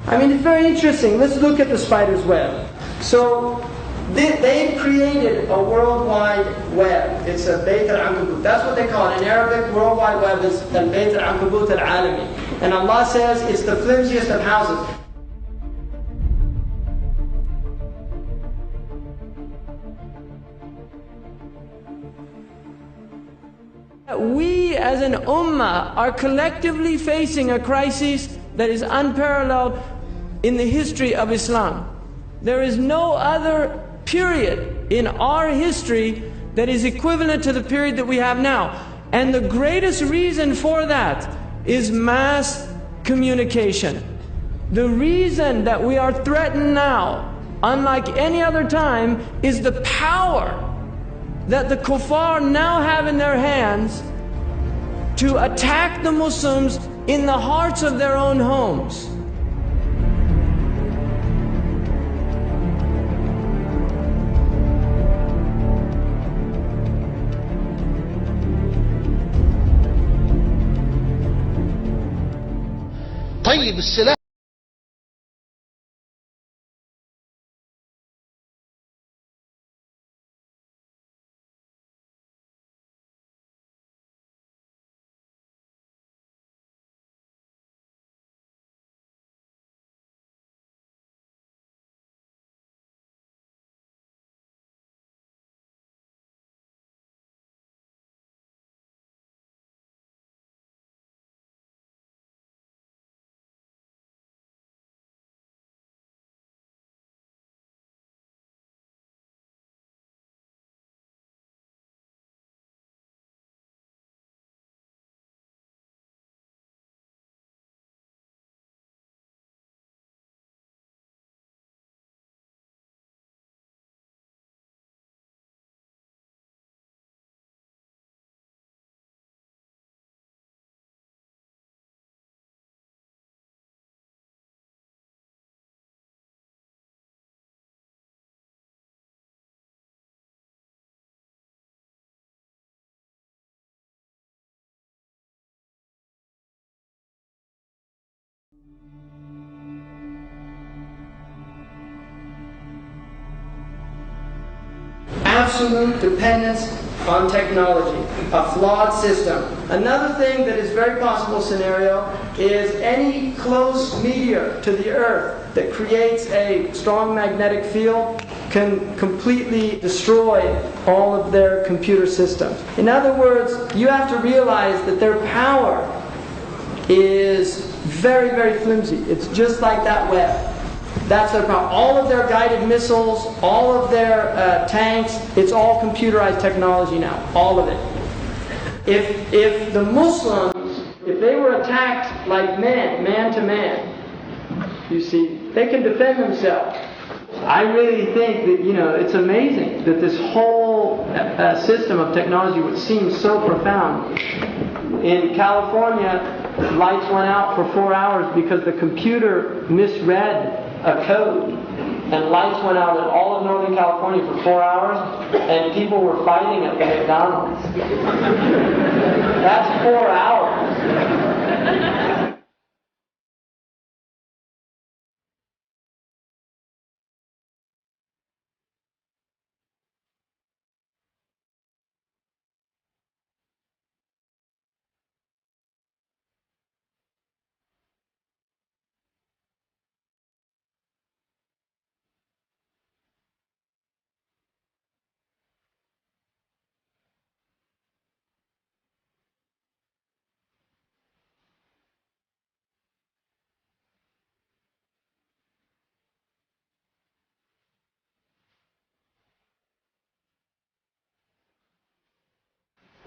I mean, it's very interesting. Let's look at the spider's web. So they've created a worldwide web. It's a Bayt al-Ankabut. That's what they call it. In Arabic, worldwide web is al-Bayt al-Ankabut al-Alami. And Allah says it's the flimsiest of houses. We as an ummah are collectively facing a crisis that is unparalleled in the history of Islam. There is no other period in our history that is equivalent to the period that we have now. And the greatest reason for that is mass communication. The reason that we are threatened now, unlike any other time, is the power that the kuffar now have in their hands to attack the Muslims in the hearts of their own homes. طيب السلاح absolute dependence on technology, a flawed system. Another thing that is a very possible scenario is any close meteor to the Earth that creates a strong magnetic field can completely destroy all of their computer systems. In other words, you have to realize that their power is very, very flimsy. It's just like that web. That's their problem. All of their guided missiles, all of their tanks, it's all computerized technology now. All of it. If the Muslims, if they were attacked like man to man, you see, they can defend themselves. I really think that, it's amazing that this whole system of technology, which seems so profound. In California, lights went out for 4 hours because the computer misread a code, and lights went out in all of Northern California for 4 hours, and people were fighting at the McDonald's. That's 4 hours.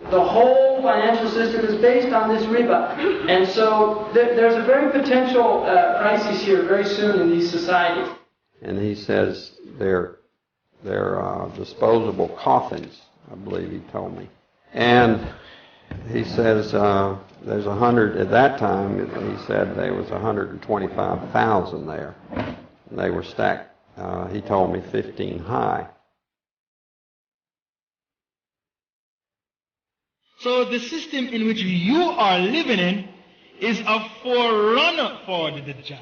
The whole financial system is based on this riba. And so there's a very potential crisis here very soon in these societies. And he says they're disposable coffins, I believe he told me. And he says there's 100, at that time, he said there was 125,000 there. And they were stacked, he told me, 15 high. So the system in which you are living in is a forerunner for the Dajjal.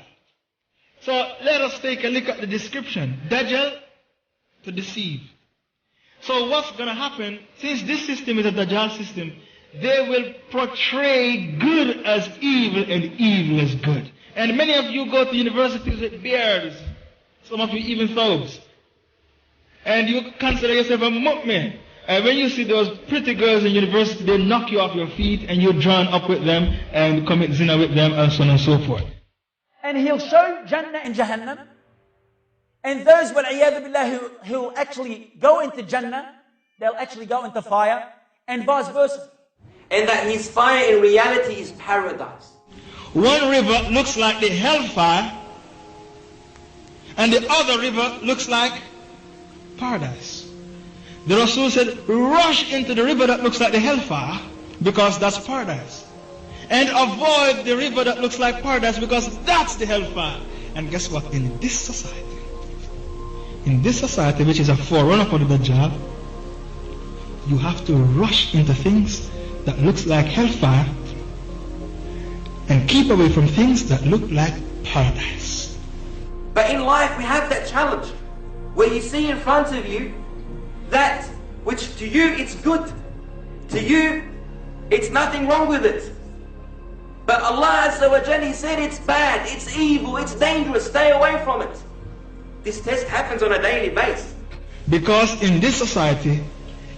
So let us take a look at the description. Dajjal, to deceive. So what's going to happen, since this system is a Dajjal system, they will portray good as evil and evil as good. And many of you go to universities with beards, some of you even thobes. And you consider yourself a mu'min. And when you see those pretty girls in university, they knock you off your feet and you join up with them and commit zina with them and so on and so forth. And he'll show Jannah and Jahannam. And those, wal'iyadu billah, who actually go into Jannah, they'll actually go into fire, and vice versa. And that his fire in reality is paradise. One river looks like the hellfire, and the other river looks like paradise. The Rasul said, rush into the river that looks like the hellfire, because that's paradise. And avoid the river that looks like paradise, because that's the hellfire. And guess what? In this society, which is a forerunner for the Dajjal, you have to rush into things that looks like hellfire and keep away from things that look like paradise. But in life we have that challenge where you see in front of you that which to you it's good, to you it's nothing wrong with it. But Allah Azza wa Jalla, He said it's bad, it's evil, it's dangerous, stay away from it. This test happens on a daily basis. Because in this society,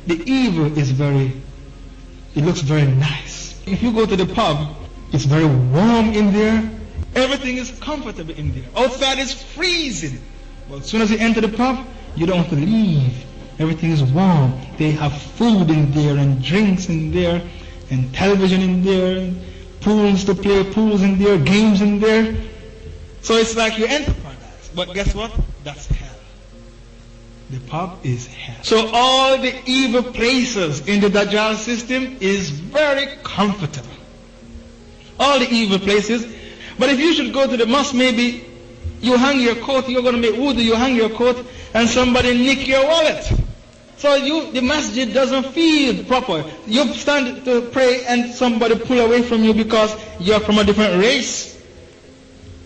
the evil is it looks very nice. If you go to the pub, it's very warm in there. Everything is comfortable in there. Outside is freezing. But as soon as you enter the pub, you don't want to leave. Everything is warm. They have food in there and drinks in there and television in there, and pools to play, pools in there, games in there. So it's like you enter paradise. But guess what? That's hell. The pub is hell. So all the evil places in the Dajjal system is very comfortable. All the evil places. But if you should go to the mosque, maybe you hang your coat, you're going to make wudu, you hang your coat, and somebody nick your wallet. So the masjid doesn't feel proper. You stand to pray and somebody pull away from you because you're from a different race.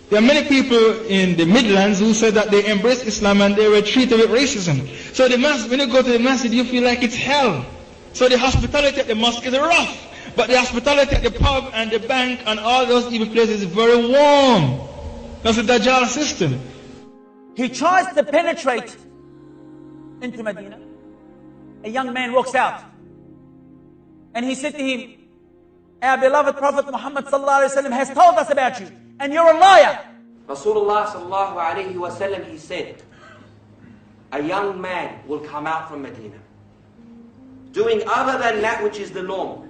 There are many people in the Midlands who said that they embraced Islam and they were treated with racism. So when you go to the masjid, you feel like it's hell. So the hospitality at the mosque is rough. But the hospitality at the pub and the bank and all those evil places is very warm. That's the Dajjal system. He tries to penetrate into Medina. A young man walks out. And he said to him, our beloved Prophet Muhammad sallallahu alaihi wasallam has told us about you. And you're a liar. Rasulullah sallallahu alayhi wa sallam, he said, a young man will come out from Medina doing other than that which is the norm.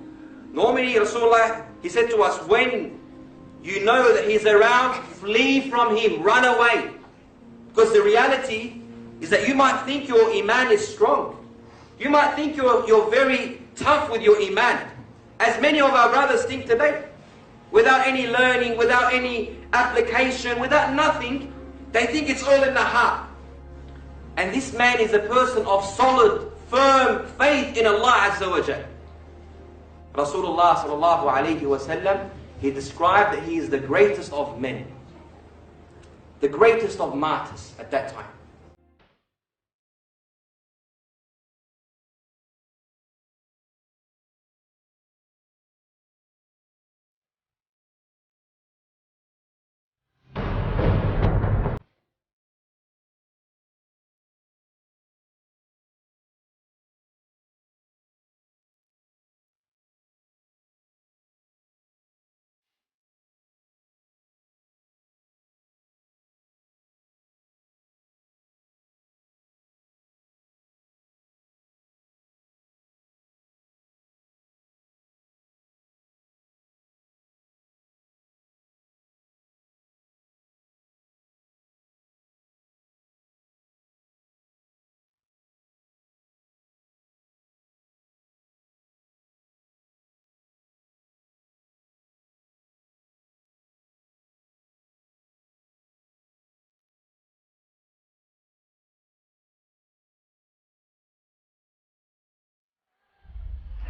Normally Rasulullah, he said to us, when you know that he's around, flee from him, run away. Because the reality is that you might think your iman is strong. You might think you're very tough with your iman, as many of our brothers think today. Without any learning, without any application, without nothing, they think it's all in the heart. And this man is a person of solid, firm faith in Allah Azza wa Jalla. Rasulullah sallallahu alayhi wa sallam, he described that he is the greatest of men, the greatest of martyrs at that time.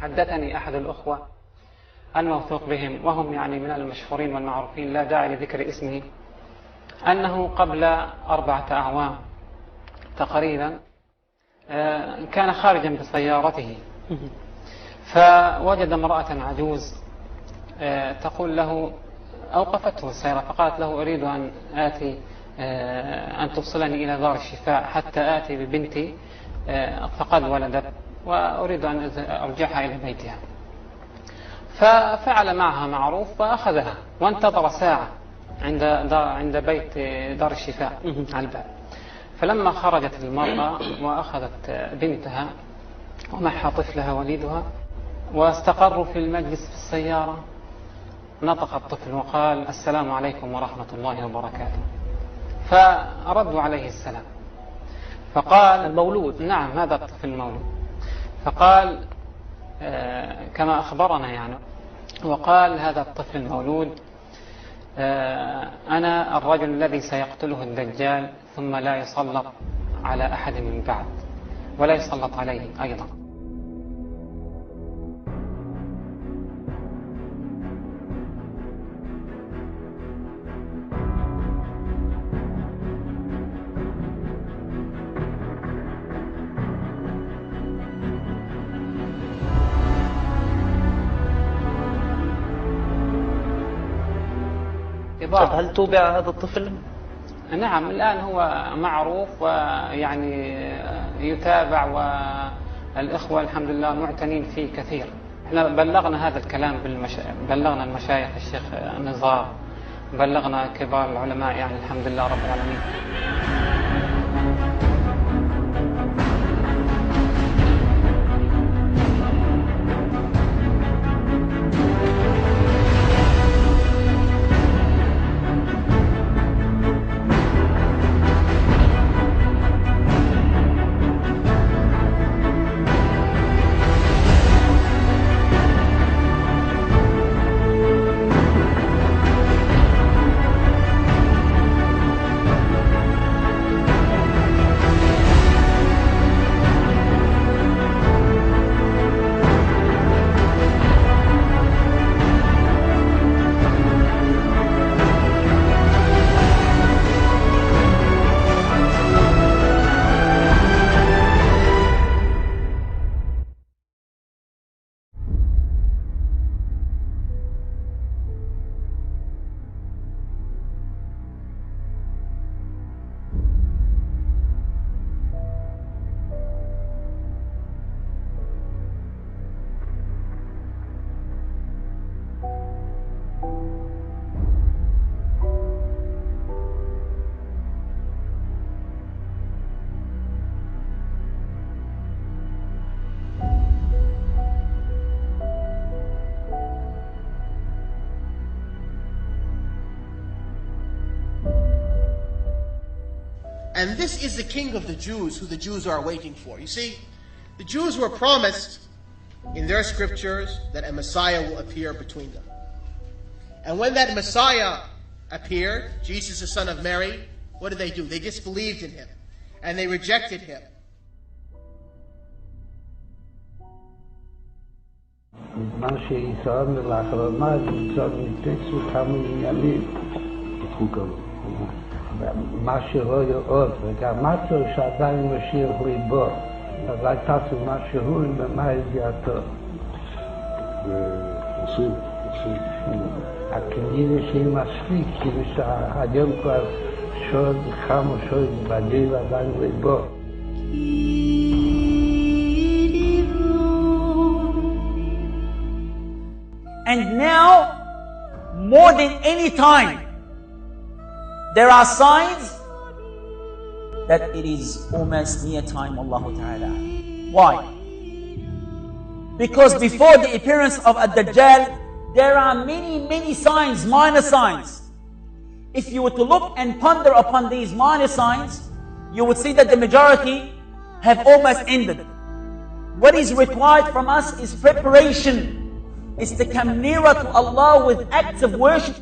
حدثني أحد الأخوة الموثوق بهم وهم يعني من المشهورين والمعروفين لا داعي لذكر اسمه أنه قبل 4 أعوام تقريبا كان خارجا بسيارته، فوجد امرأة عجوز تقول له، أوقفته السيارة فقالت له: أريد أن آتي أن توصلني إلى دار الشفاء حتى آتي ببنتي فقد ولدت وأريد أن أرجعها إلى بيتها. ففعل معها معروف وأخذها وانتظر ساعة عند بيت دار الشفاء على الباب. فلما خرجت المرأة وأخذت بنتها ومعها طفلها وليدها واستقروا في المجلس في السيارة، نطق الطفل وقال: السلام عليكم ورحمة الله وبركاته. فردوا عليه السلام. فقال: المولود؟ نعم، هذا الطفل المولود. فقال كما أخبرنا يعني، وقال: هذا الطفل المولود أنا الرجل الذي سيقتله الدجال ثم لا يسلط على أحد من بعد ولا يسلط عليه أيضا. هل توبع هذا الطفل؟ نعم، الآن هو معروف ويعني يتابع، والإخوة الحمد لله معتنين فيه كثير. احنا بلغنا هذا الكلام بلغنا المشايخ، الشيخ نزار، بلغنا كبار العلماء، يعني الحمد لله رب العالمين. And this is the king of the Jews, who the Jews are waiting for. You see, the Jews were promised in their scriptures that a Messiah will appear between them. And when that Messiah appeared, Jesus the son of Mary, what did they do? They disbelieved in him and they rejected him. משהו עוד, וגם משהו שעדיין משאיר ליבו, אז אולי תעשו משהו במה ידיעתו. עושים. הכנראה שהיא מספיק, כאילו שהיום כבר שוד, כמה שוד, בדיל עדיין ליבו. And now, more than any time, there are signs that it is almost near time, Allah Ta'ala. Why? Because before the appearance of Ad-Dajjal, there are many signs, minor signs. If you were to look and ponder upon these minor signs, you would see that the majority have almost ended. What is required from us is preparation. It's to come nearer to Allah with acts of worship